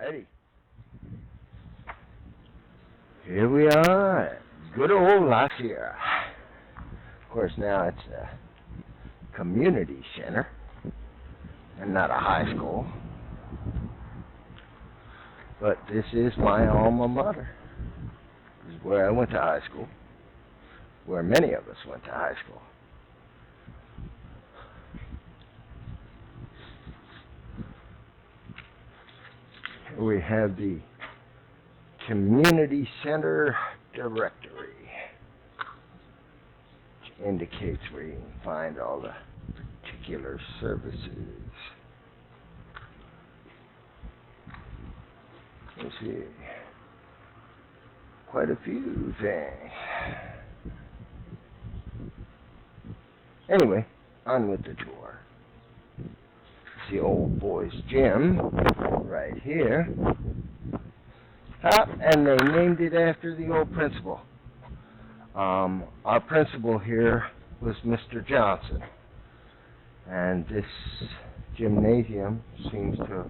Alrighty. Here we are at good old La Sierra. Of course, now it's a community center and not a high school. But this is my alma mater. This is where I went to high school, where many of us went to high school. Here we have the Community Center Directory, which indicates where you can find all the particular services. Let's see. Quite a few things. Anyway, on with the tour. It's the old boys' gym right here. And they named it after the old principal. Our principal here was Mr. Johnson. And this gymnasium seems to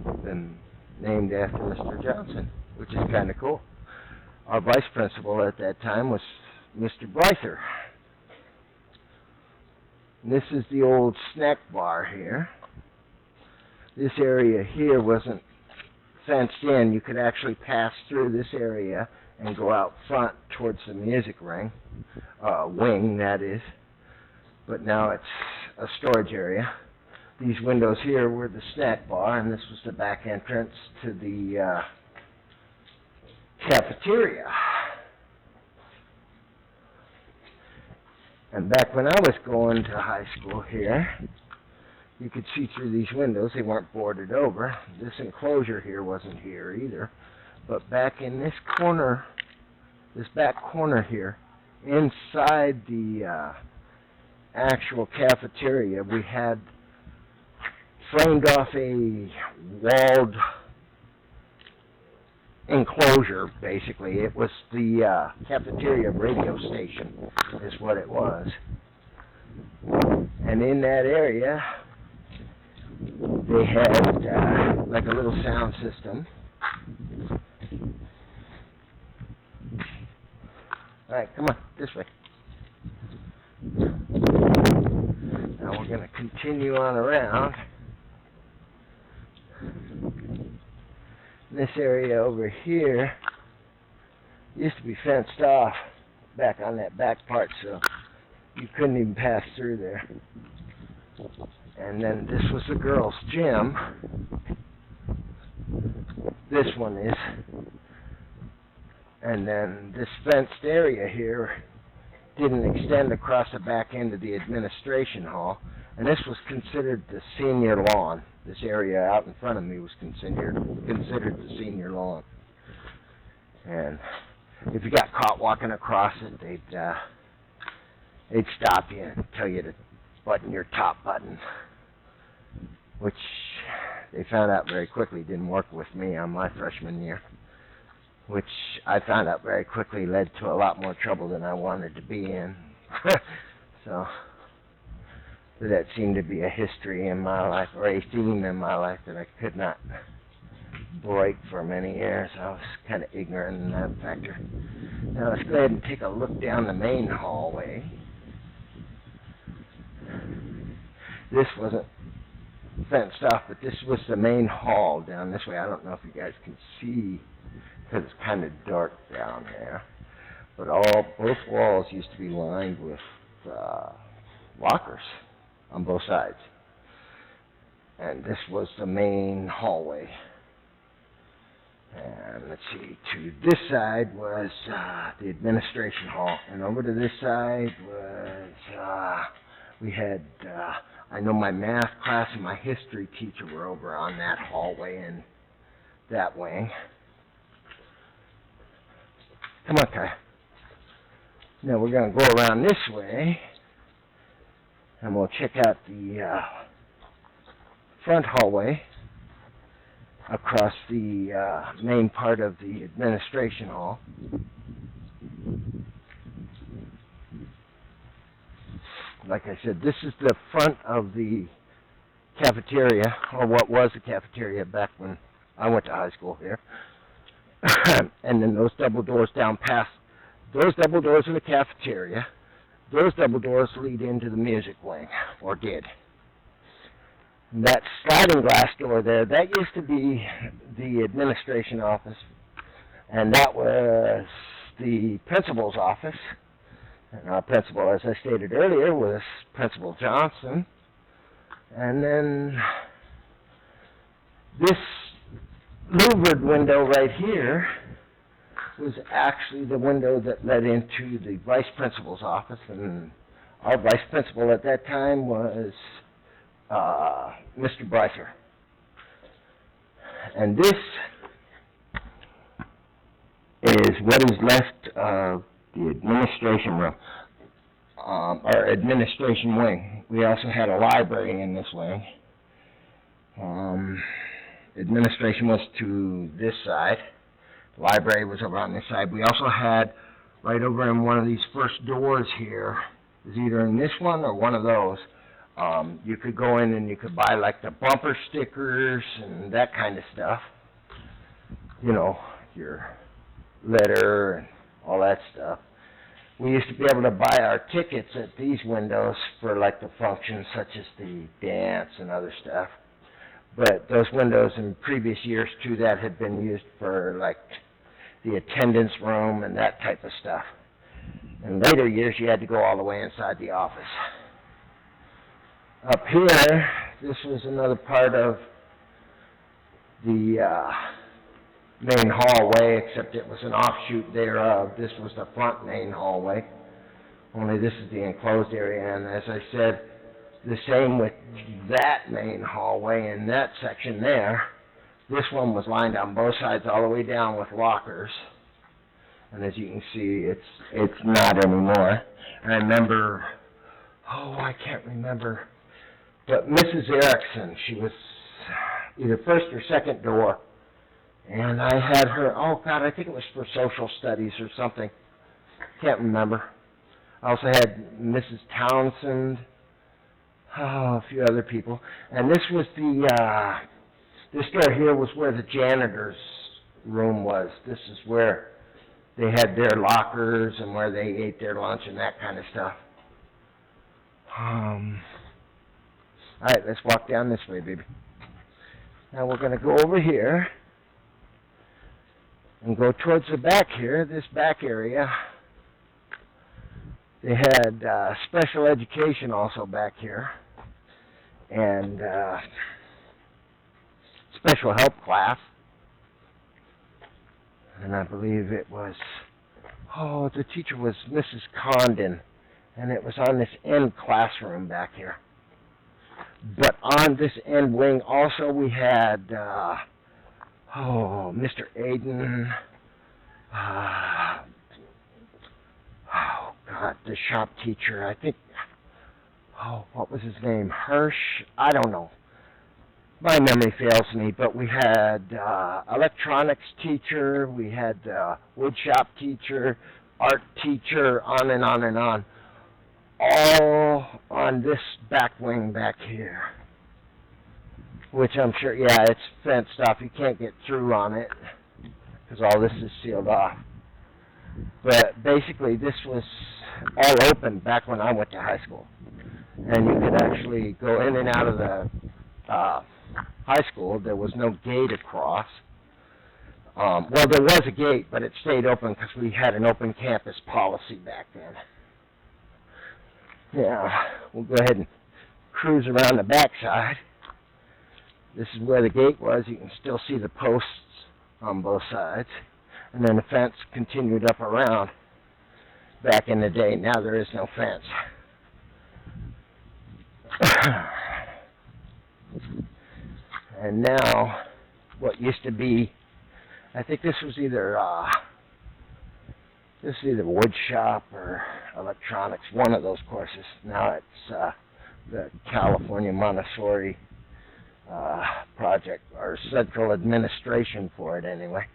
have been named after Mr. Johnson, which is kind of cool. Our vice principal at that time was Mr. Bryther. This is the old snack bar here. This area here wasn't fenced in. You could actually pass through this area and go out front towards the music wing, that is. But now it's a storage area. These windows here were the snack bar, and this was the back entrance to the cafeteria. And back when I was going to high school here, you could see through these windows. They weren't boarded over. This enclosure here wasn't here either. But back in this corner, this back corner here, inside the actual cafeteria, we had framed off a walled enclosure, basically. It was the cafeteria radio station, is what it was. And in that area, they had like a little sound system. Alright, come on, this way. Now we're going to continue on around. This area over here used to be fenced off back on that back part, so you couldn't even pass through there. And then this was the girls' gym. This one is. And then this fenced area here didn't extend across the back end of the administration hall. And this was considered the senior lawn. This area out in front of me was considered the senior lawn. And if you got caught walking across it, they'd stop you and tell you to button your top button, which they found out very quickly didn't work with me on my freshman year, which I found out very quickly led to a lot more trouble than I wanted to be in. So that seemed to be a history in my life, or a theme in my life, that I could not break for many years. I was kind of ignorant in that factor. Now let's go ahead and take a look down the main hallway. This wasn't fenced off, but this was the main hall down this way. I don't know if you guys can see because it's kind of dark down there. But both walls used to be lined with lockers on both sides. And this was the main hallway. And let's see, to this side was the administration hall. And over to this side was, we had, I know my math class and my history teacher were over on that hallway and that wing. Come on, Kai. Now we're going to go around this way, and we'll check out the front hallway across the main part of the administration hall. Like I said, this is the front of the cafeteria, or what was the cafeteria back when I went to high school here. And then those double doors down past, those double doors are the cafeteria. Those double doors lead into the music wing, or did. And that sliding glass door there, that used to be the administration office, and that was the principal's office. And our principal, as I stated earlier, was Principal Johnson. And then this louvered window right here was actually the window that led into the vice principal's office, and our vice principal at that time was Mr. Brycer. And this is what is left of the administration room, or administration wing. We also had a library in this wing. Administration was to this side. The library was over on this side. We also had, right over in one of these first doors here, it was either in this one or one of those, you could go in and you could buy like the bumper stickers and that kind of stuff. You know, your letter and all that stuff. We used to be able to buy our tickets at these windows for like the functions such as the dance and other stuff. But those windows in previous years too, that had been used for like the attendance room and that type of stuff. In later years, you had to go all the way inside the office. Up here, this was another part of the main hallway, except it was an offshoot thereof. This was the front main hallway, only this is the enclosed area. And as I said, the same with that main hallway in that section there. This one was lined on both sides all the way down with lockers. And as you can see, it's not anymore. And I remember, I can't remember, but Mrs. Erickson, she was either first or second door. And I had her, I think it was for social studies or something. Can't remember. I also had Mrs. Townsend, a few other people. And this was this door here was where the janitor's room was. This is where they had their lockers and where they ate their lunch and that kind of stuff. All right, let's walk down this way, baby. Now we're going to go over here and go towards the back here, this back area. They had special education also back here, and special help class. And I believe it was, the teacher was Mrs. Condon, and it was on this end classroom back here. But on this end wing also we had, Mr. Aiden, the shop teacher, I think, what was his name, Hirsch? I don't know. My memory fails me, but we had electronics teacher, we had wood shop teacher, art teacher, on and on and on. All on this back wing back here. Which I'm sure, it's fenced off. You can't get through on it because all this is sealed off. But basically, this was all open back when I went to high school. And you could actually go in and out of the high school. There was no gate across. Well, there was a gate, but it stayed open because we had an open campus policy back then. Yeah, we'll go ahead and cruise around the backside. This is where the gate was. You can still see the posts on both sides. And then the fence continued up around back in the day. Now there is no fence. And now, what used to be, I think this was either wood shop or electronics, one of those courses. Now it's the California Montessori project, or central administration for it anyway.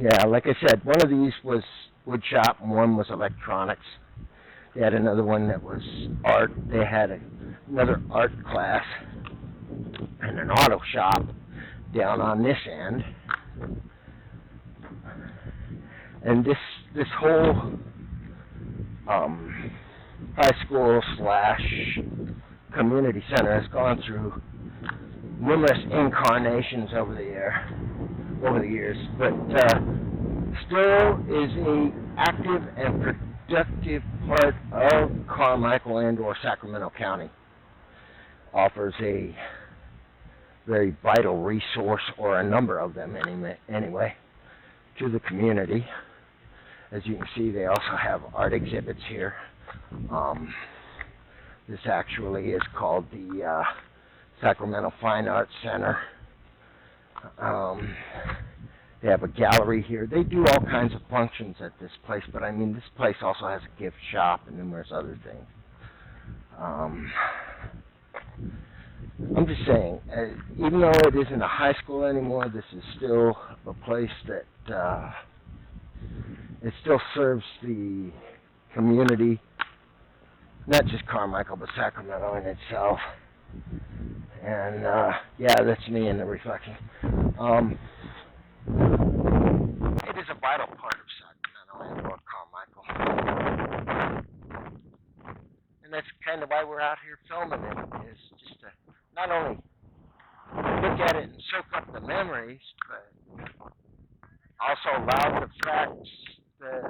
Yeah, like I said, one of these was wood shop and one was electronics. They had another one that was art. They had another art class. and an auto shop down on this end. And this whole high school / community center has gone through numerous incarnations over the years, but still is a active and productive part of Carmichael and/or Sacramento County. Offers a very vital resource, or a number of them anyway, to the community. As you can see, they also have art exhibits here. This actually is called the Sacramento Fine Arts Center. They have a gallery here. They do all kinds of functions at this place, but I mean, this place also has a gift shop and numerous other things. I'm just saying, even though it isn't a high school anymore, this is still a place that it still serves the community, not just Carmichael, but Sacramento in itself. And yeah, that's me in the reflection. It is a vital part of Sacramento and or Carmichael. And that's kind of why we're out here filming it, is just to not only look at it and soak up the memories, but also allow the facts that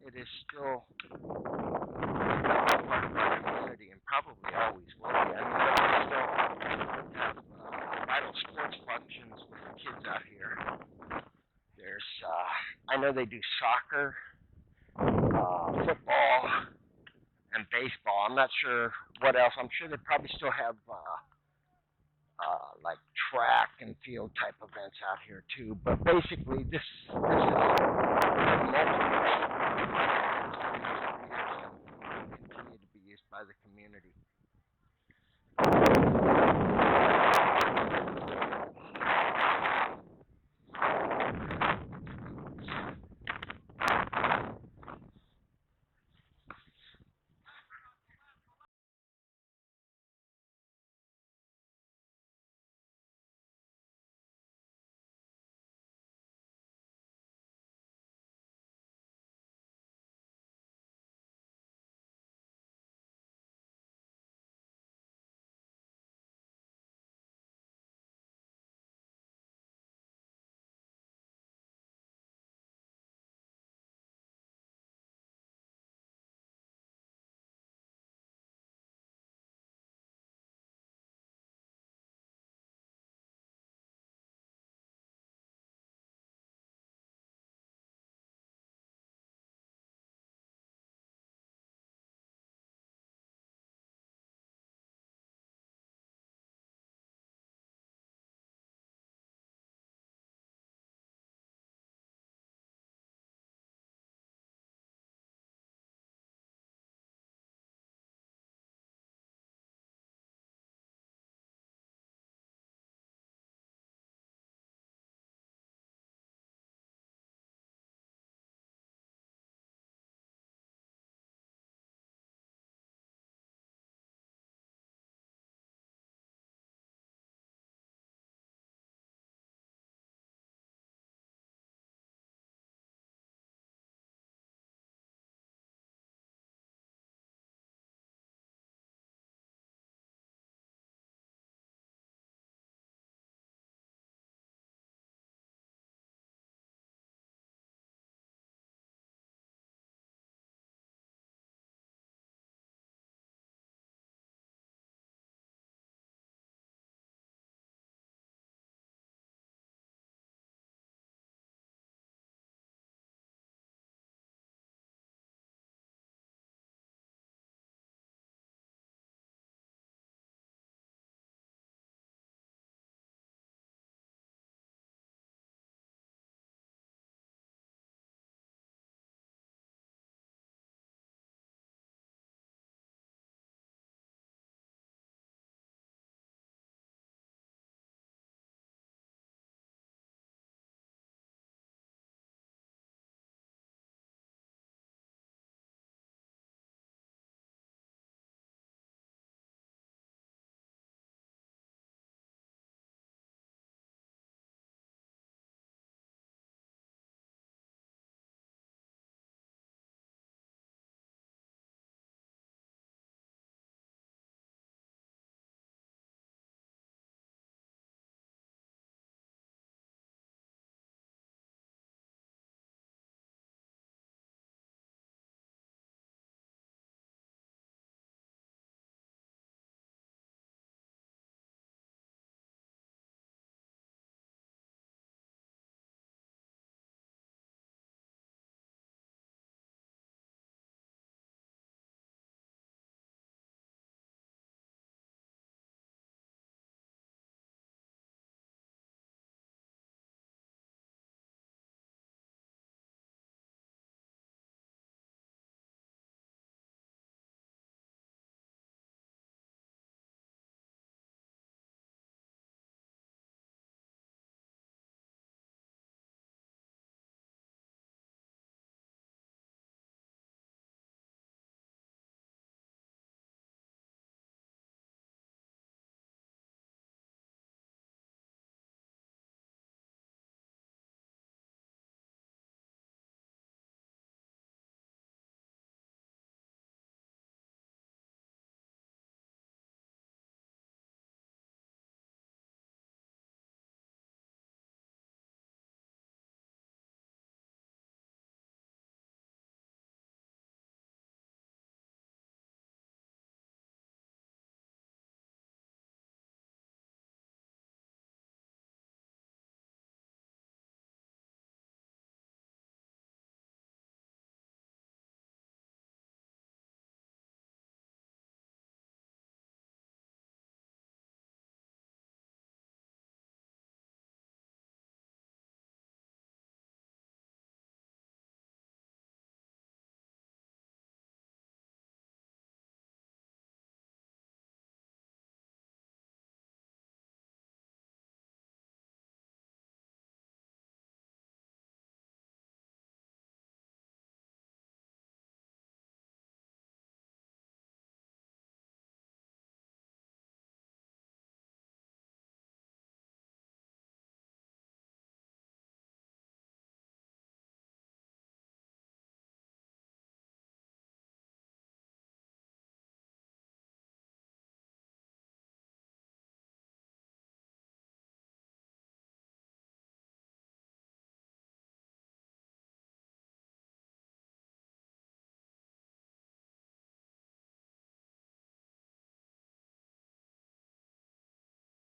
it is still part of our community and probably always will be. I mean, they still have vital sports functions with the kids out here. There's, I know they do soccer, football, and baseball. I'm not sure what else. I'm sure they probably still have like track and field type events out here too. But basically, this is multiple continue to be used by the community.